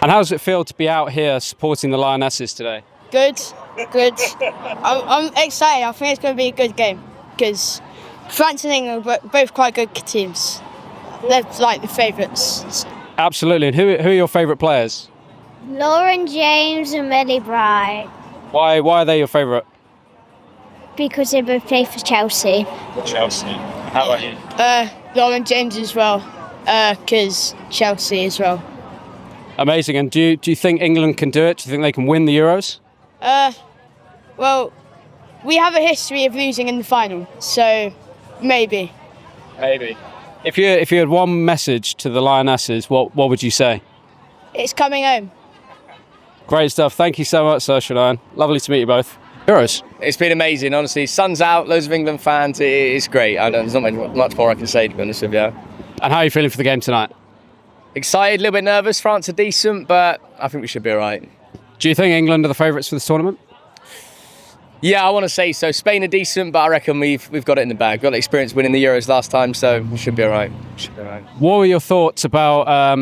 And how does it feel to be out here supporting the Lionesses today? Good. I'm excited. I think it's going to be a good game because France and England are both quite good teams. They're like the favourites. Absolutely. And who are your favourite players? Lauren James and Millie Bright. Why are they your favourite? Because they both play for Chelsea. Chelsea. How about you? Lauren James as well, because Chelsea as well. Amazing. And do you think England can do it? Do you think they can win the Euros? Well, we have a history of losing in the final, so maybe. Maybe. If you had one message to the Lionesses, what would you say? It's coming home. Great stuff. Thank you so much, Saoirse and Eoghan. Lovely to meet you both. Euros. It's been amazing, honestly. Sun's out, loads of England fans. It's great. There's not much more I can say, to be honest with you. And how are you feeling for the game tonight? Excited, a little bit nervous. France are decent, but I think we should be all right. Do you think England are the favourites for this tournament? Yeah, I want to say so. Spain are decent, but I reckon we've got it in the bag. We've got experience winning the Euros last time, so we should be all right. What were your thoughts about,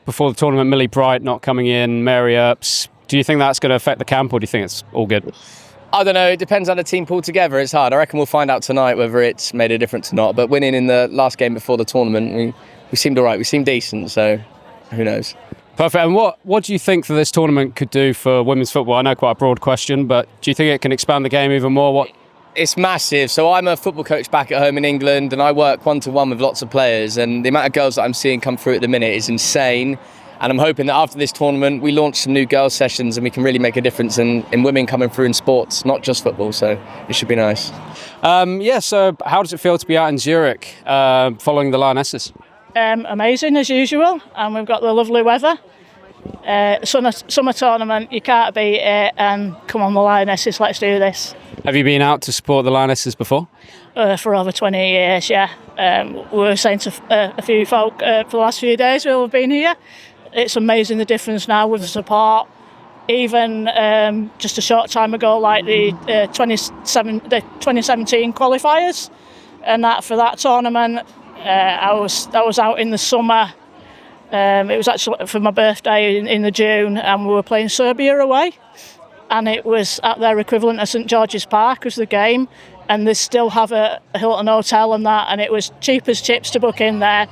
before the tournament, Millie Bright not coming in, Mary Earps? Do you think that's going to affect the camp, or do you think it's all good? I don't know. It depends how the team pull together. It's hard. I reckon we'll find out tonight whether it's made a difference or not. But winning in the last game before the tournament, we seemed all right. We seemed decent, so who knows? Perfect. And what do you think that this tournament could do for women's football? I know quite a broad question, but do you think it can expand the game even more? It's massive. So I'm a football coach back at home in England, and I work one-to-one with lots of players, and the amount of girls that I'm seeing come through at the minute is insane. And I'm hoping that after this tournament, we launch some new girls' sessions and we can really make a difference in women coming through in sports, not just football. So it should be nice. So how does it feel to be out in Zurich following the Lionesses? Amazing as usual, and we've got the lovely weather. Summer tournament, you can't beat it, and come on the Lionesses, let's do this. Have you been out to support the Lionesses before? For over 20 years, yeah. We were saying to a few folk for the last few days who have been here, it's amazing the difference now with the support. Even just a short time ago, like the 2017 qualifiers, and that for that tournament, I was out in the summer. It was actually for my birthday in the June, and we were playing Serbia away, and it was at their equivalent of St George's Park as the game, and they still have a Hilton hotel and that, and it was cheap as chips to book in there.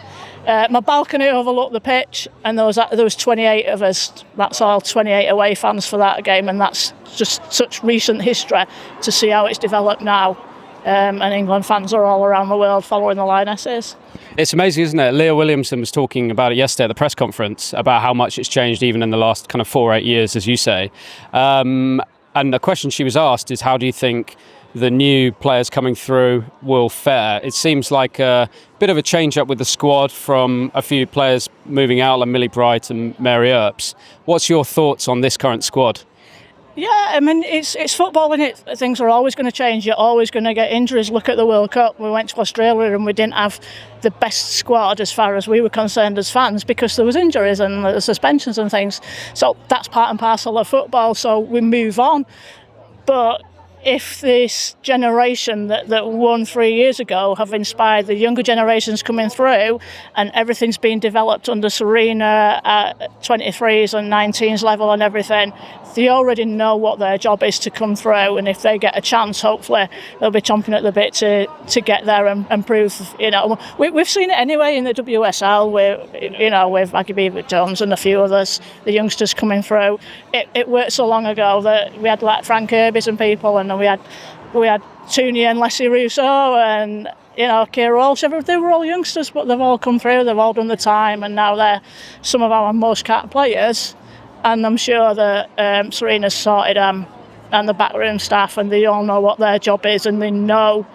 My balcony overlooked the pitch, and there was 28 of us. That's all, 28 away fans for that game, and that's just such recent history to see how it's developed now. And England fans are all around the world following the Lionesses. It's amazing, isn't it? Leah Williamson was talking about it yesterday at the press conference about how much it's changed even in the last kind of 4 or 8 years, as you say. And a question she was asked is, how do you think the new players coming through will fare? It seems like a bit of a change-up with the squad from a few players moving out, like Millie Bright and Mary Earps. What's your thoughts on this current squad? Yeah, I mean, it's football, and things are always going to change. You're always going to get injuries. Look at the World Cup. We went to Australia and we didn't have the best squad as far as we were concerned as fans because there was injuries and the suspensions and things. So that's part and parcel of football, so we move on. But if this generation that won 3 years ago have inspired the younger generations coming through, and everything's been developed under Serena at 23s and 19s level and everything, they already know what their job is to come through, and if they get a chance, hopefully they'll be chomping at the bit to get there and prove. We've seen it anyway in the WSL with Maggie Beaver-Jones and a few others, the youngsters coming through. It worked so long ago that we had like Frank Kirby's and people, and we had Toonie and Leslie Rousseau and Kira Walsh. They were all youngsters, but they've all come through. They've all done the time, and now they're some of our most capped players. And I'm sure that Serena's sorted them and the backroom staff, and they all know what their job is, and they know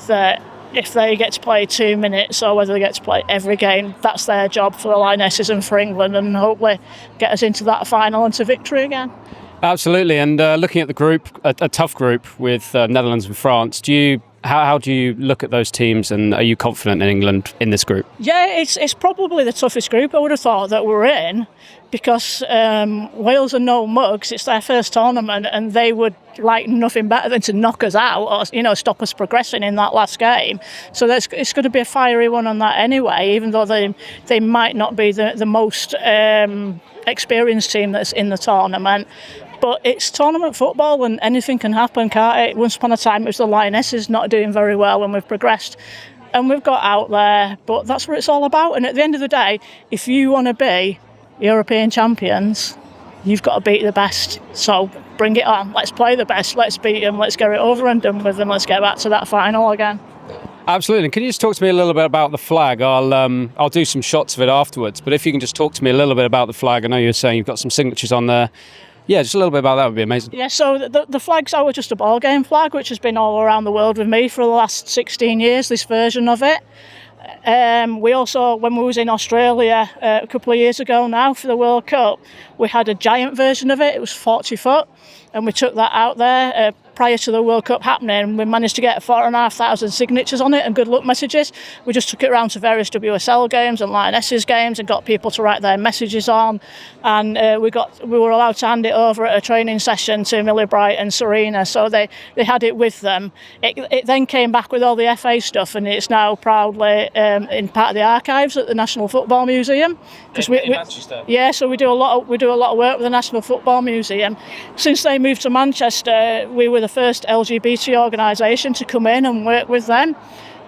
that if they get to play 2 minutes or whether they get to play every game, that's their job for the Lionesses and for England, and hopefully get us into that final and to victory again. Absolutely. And looking at the group, a tough group with Netherlands and France, do you How do you look at those teams, and are you confident in England in this group? Yeah, it's probably the toughest group I would have thought that we're in, because Wales are no mugs. It's their first tournament, and they would like nothing better than to knock us out or stop us progressing in that last game. So it's going to be a fiery one on that anyway, even though they might not be the most experienced team that's in the tournament. But it's tournament football and anything can happen, can't it? Once upon a time it was the Lionesses not doing very well, and we've progressed and we've got out there. But that's what it's all about. And at the end of the day, if you want to be European champions, you've got to beat the best. So bring it on. Let's play the best. Let's beat them. Let's get it over and done with them. Let's get back to that final again. Absolutely. Can you just talk to me a little bit about the flag? I'll do some shots of it afterwards. But if you can just talk to me a little bit about the flag. I know you were saying you've got some signatures on there. Yeah, just a little bit about that would be amazing. Yeah, so the flag's our Just a Ball Game flag, which has been all around the world with me for the last 16 years, this version of it. We also, when we was in Australia a couple of years ago now for the World Cup, we had a giant version of it. It was 40 foot, and we took that out there prior to the World Cup happening. We managed to get 4,500 signatures on it and good luck messages. We just took it around to various WSL games and Lionesses games and got people to write their messages on. And we were allowed to hand it over at a training session to Millie Bright and Serena, so they had it with them. It then came back with all the FA stuff, and it's now proudly in part of the archives at the National Football Museum. In Manchester. Yeah, so we do a lot of work with the National Football Museum. Since they moved to Manchester, we were the first LGBT organisation to come in and work with them.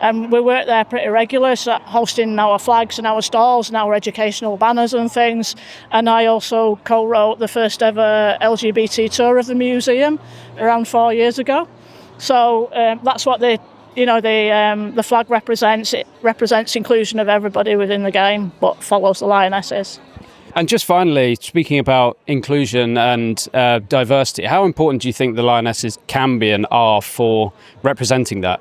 And we work there pretty regular, so hosting our flags and our stalls and our educational banners and things. And I also co-wrote the first ever LGBT tour of the museum around 4 years ago. So that's what the flag represents. It represents inclusion of everybody within the game, but follows the Lionesses. And just finally, speaking about inclusion and diversity, how important do you think the Lionesses can be and are for representing that?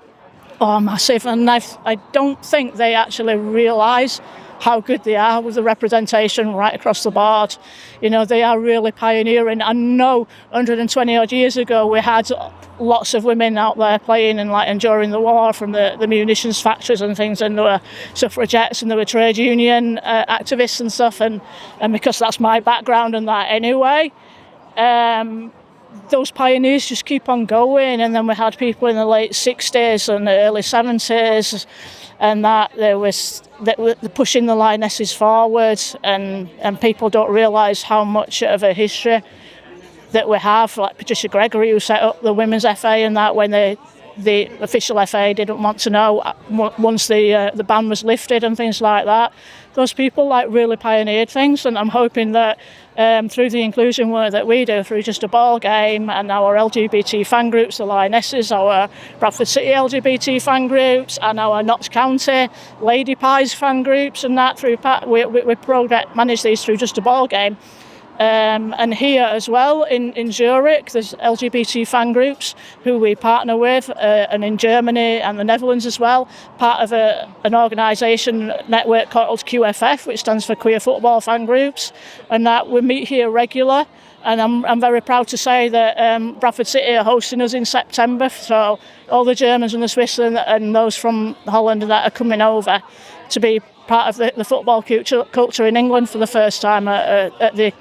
Oh, massive. And I don't think they actually realise how good they are with the representation right across the board. They are really pioneering. I know 120 odd years ago we had lots of women out there playing and during the war from the munitions factories and things, and there were suffragettes and there were trade union activists and stuff, and because that's my background and that anyway, those pioneers just keep on going. And then we had people in the late 60s and the early 70s, and that were pushing the Lionesses forward, and people don't realise how much of a history that we have, like Patricia Gregory, who set up the Women's FA, and that when the official FA didn't want to know once the ban was lifted and things like that. Those people really pioneered things, and I'm hoping that through the inclusion work that we do through Just a Ball Game and our LGBT fan groups, the Lionesses, our Bradford City LGBT fan groups, and our Notts County Lady Pies fan groups, and that through we manage these through Just a Ball Game. And here as well in Zurich, there's LGBT fan groups who we partner with, and in Germany and the Netherlands as well, part of an organisation network called QFF, which stands for Queer Football Fan Groups, and that we meet here regular. And I'm very proud to say that Bradford City are hosting us in September, so all the Germans and the Swiss and those from Holland that are coming over to be part of the football culture in England for the first time at the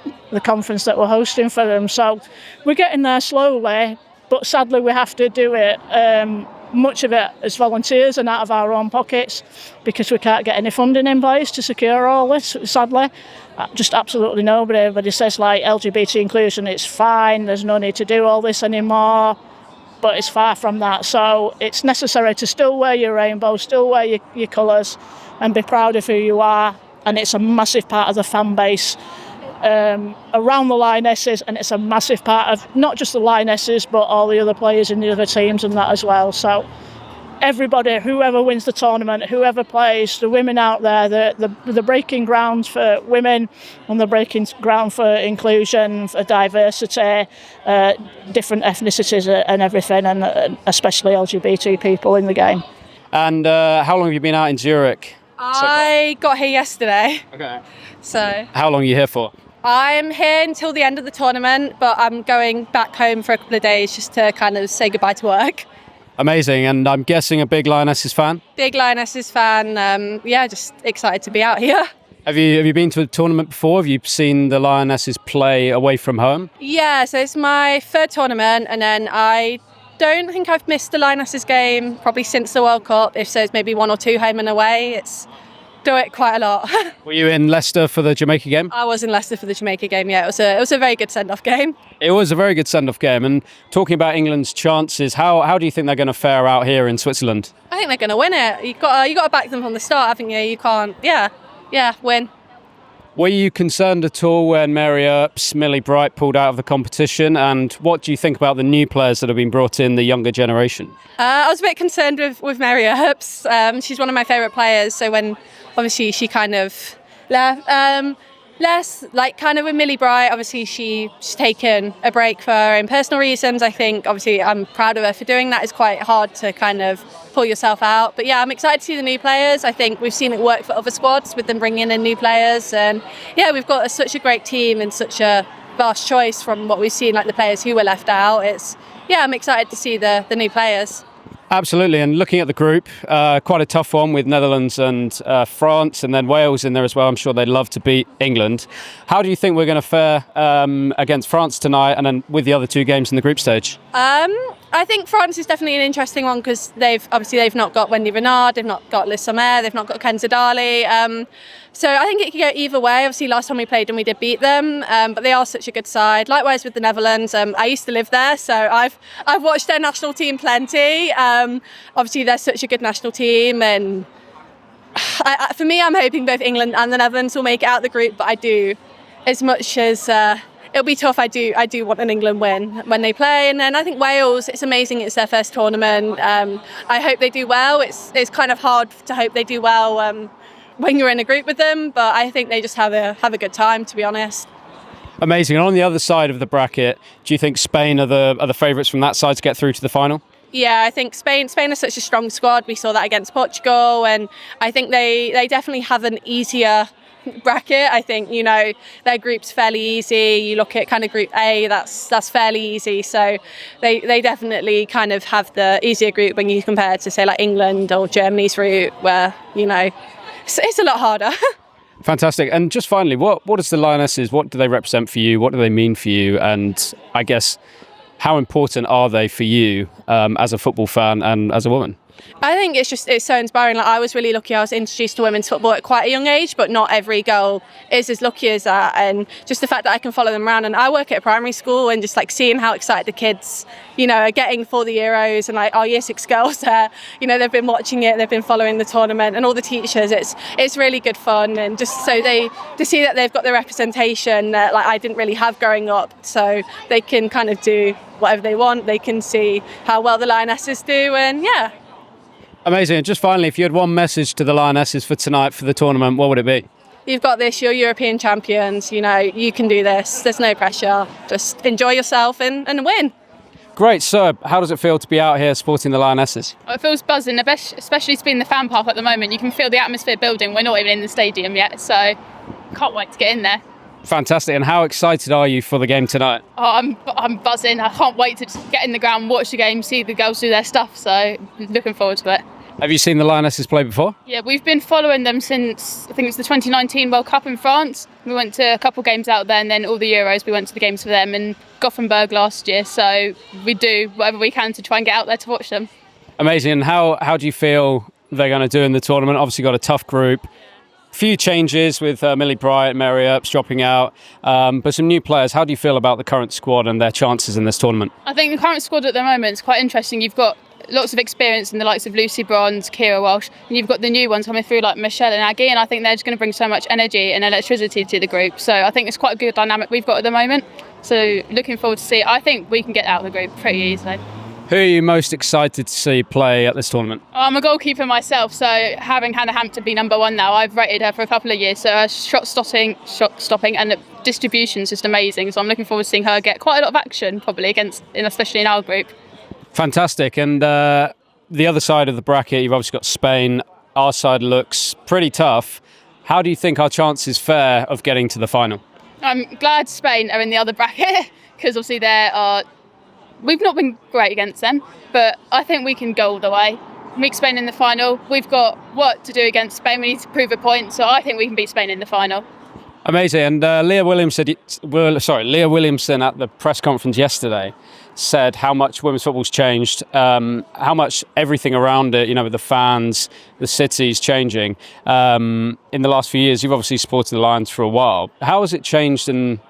conference that we're hosting for them. So we're getting there slowly, but sadly we have to do it, much of it as volunteers and out of our own pockets, because we can't get any funding in place to secure all this, sadly. Just absolutely nobody. Everybody says LGBT inclusion, it's fine, there's no need to do all this anymore. But it's far from that. So it's necessary to still wear your rainbow, still wear your colours, and be proud of who you are. And it's a massive part of the fan base around the Lionesses, and it's a massive part of not just the Lionesses, but all the other players in the other teams and that as well. So everybody, whoever wins the tournament, whoever plays, the women out there, the breaking ground for women and the breaking ground for inclusion, for diversity, different ethnicities and everything, and especially LGBT people in the game. And how long have you been out in Zurich? I got here yesterday. Okay. So how long are you here for? I'm here until the end of the tournament, but I'm going back home for a couple of days just to kind of say goodbye to work. Amazing, and I'm guessing a big Lionesses fan? Big Lionesses fan. Yeah, just excited to be out here. Have you been to a tournament before? Have you seen the Lionesses play away from home? Yeah, so it's my third tournament, and then I don't think I've missed a Lionesses game probably since the World Cup. If so, it's maybe one or two home and away. It's do it quite a lot. Were you in Leicester for the Jamaica game? I was in Leicester for the Jamaica game. Yeah, it was a very good send-off game. It was a very good send-off game. And talking about England's chances, how do you think they're going to fare out here in Switzerland? I think they're going to win it. You got to back them from the start, haven't you? You can't. Yeah, win. Were you concerned at all when Mary Earps, Millie Bright pulled out of the competition? And what do you think about the new players that have been brought in, the younger generation? I was a bit concerned with Mary Earps. She's one of my favourite players. So when obviously she kind of left, less like kind of with Millie Bright, obviously she's taken a break for her own personal reasons. I think obviously I'm proud of her for doing that. It's quite hard to kind of pull yourself out. But yeah, I'm excited to see the new players. I think we've seen it work for other squads with them bringing in new players. And yeah, we've got such a great team and such a vast choice from what we've seen, like the players who were left out. I'm excited to see the new players. Absolutely, and looking at the group, quite a tough one with Netherlands and France, and then Wales in there as well. I'm sure they'd love to beat England. How do you think we're going to fare against France tonight, and then with the other two games in the group stage? I think France is definitely an interesting one because they've not got Wendy Renard, they've not got Liz Sommer, they've not got Kenza Dali. So I think it could go either way. Obviously, last time we played them, we did beat them, but they are such a good side. Likewise with the Netherlands. I used to live there, so I've watched their national team plenty. Obviously, they're such a good national team, and for me, I'm hoping both England and the Netherlands will make it out the group. But I do, as much as it'll be tough, I do want an England win when they play. And then I think Wales, it's amazing, it's their first tournament. I hope they do well. It's kind of hard to hope they do well when you're in a group with them, but I think they just have a good time, to be honest. Amazing. And on the other side of the bracket, do you think Spain are the favourites from that side to get through to the final? Yeah, I think Spain is such a strong squad. We saw that against Portugal, and I think they definitely have an easier bracket. I think, their group's fairly easy. You look at kind of Group A, that's fairly easy. So they definitely kind of have the easier group when you compare to, say, like England or Germany's route, where, it's a lot harder. Fantastic. And just finally, what is the Lionesses? What do they represent for you? What do they mean for you? And I guess, how important are they for you as a football fan and as a woman? I think it's so inspiring. Like, I was really lucky. I was introduced to women's football at quite a young age, but not every girl is as lucky as that. And just the fact that I can follow them around, and I work at a primary school, and just like seeing how excited the kids, are getting for the Euros, and like our Year 6 girls there, they've been watching it, they've been following the tournament, and all the teachers. It's really good fun, and just so to see that they've got the representation that like I didn't really have growing up, so they can kind of do whatever they want. They can see how well the Lionesses do, and yeah. Amazing. And just finally, if you had one message to the Lionesses for tonight, for the tournament, what would it be? You've got this, you're European champions, you can do this. There's no pressure. Just enjoy yourself and win. Great. So, how does it feel to be out here supporting the Lionesses? It feels buzzing, especially to be in the fan park at the moment. You can feel the atmosphere building. We're not even in the stadium yet, so can't wait to get in there. Fantastic. And how excited are you for the game tonight? Oh, I'm buzzing. I can't wait to just get in the ground, watch the game, see the girls do their stuff. So looking forward to it. Have you seen the Lionesses play before? Yeah, we've been following them since, I think it's the 2019 World Cup in France. We went to a couple of games out there, and then all the Euros, we went to the games for them in Gothenburg last year. So we do whatever we can to try and get out there to watch them. Amazing. And how do you feel they're going to do in the tournament? Obviously got a tough group. Few changes with Millie Bright, Mary Earps dropping out, but some new players. How do you feel about the current squad and their chances in this tournament? I think the current squad at the moment is quite interesting. You've got lots of experience in the likes of Lucy Bronze, Kira Walsh, and you've got the new ones coming through like Michelle and Aggie, and I think they're just going to bring so much energy and electricity to the group. So I think it's quite a good dynamic we've got at the moment. So looking forward to see. I think we can get out of the group pretty easily. Who are you most excited to see play at this tournament? I'm a goalkeeper myself, so having Hannah Hampton be number one now, I've rated her for a couple of years, so her shot stopping and the distribution is just amazing. So I'm looking forward to seeing her get quite a lot of action, probably especially in our group. Fantastic. And the other side of the bracket, you've obviously got Spain. Our side looks pretty tough. How do you think our chances fare of getting to the final? I'm glad Spain are in the other bracket because obviously they are we've not been great against them, but I think we can go all the way. Meet Spain in the final. We've got work to do against Spain. We need to prove a point, so I think we can beat Spain in the final. Amazing. And Leah Williamson at the press conference yesterday said how much women's football's changed, how much everything around it, with the fans, the city's changing. In the last few years, you've obviously supported the Lions for a while. How has it changed in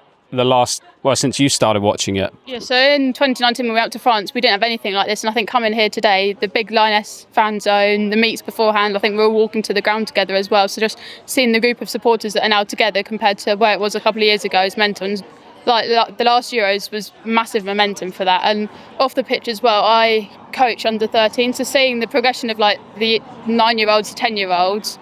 since you started watching it? Yeah, so in 2019 when we went out to France, we didn't have anything like this, and I think coming here today, the big Lioness fan zone, the meets beforehand, I think we're all walking to the ground together as well, so just seeing the group of supporters that are now together compared to where it was a couple of years ago is mental. And like the last Euros was massive momentum for that, and off the pitch as well, I coach under 13, so seeing the progression of like the 9-year-olds to 10-year-olds,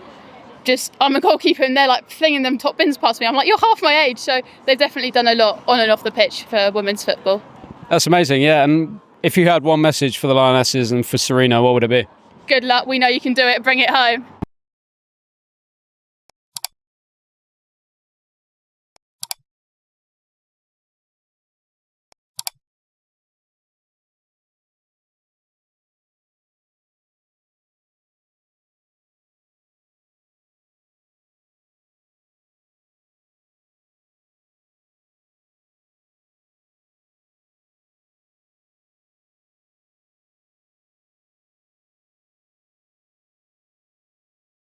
I'm a goalkeeper and they're like flinging them top bins past me. I'm like, you're half my age. So they've definitely done a lot on and off the pitch for women's football. That's amazing, yeah. And if you had one message for the Lionesses and for Serena, what would it be? Good luck. We know you can do it. Bring it home.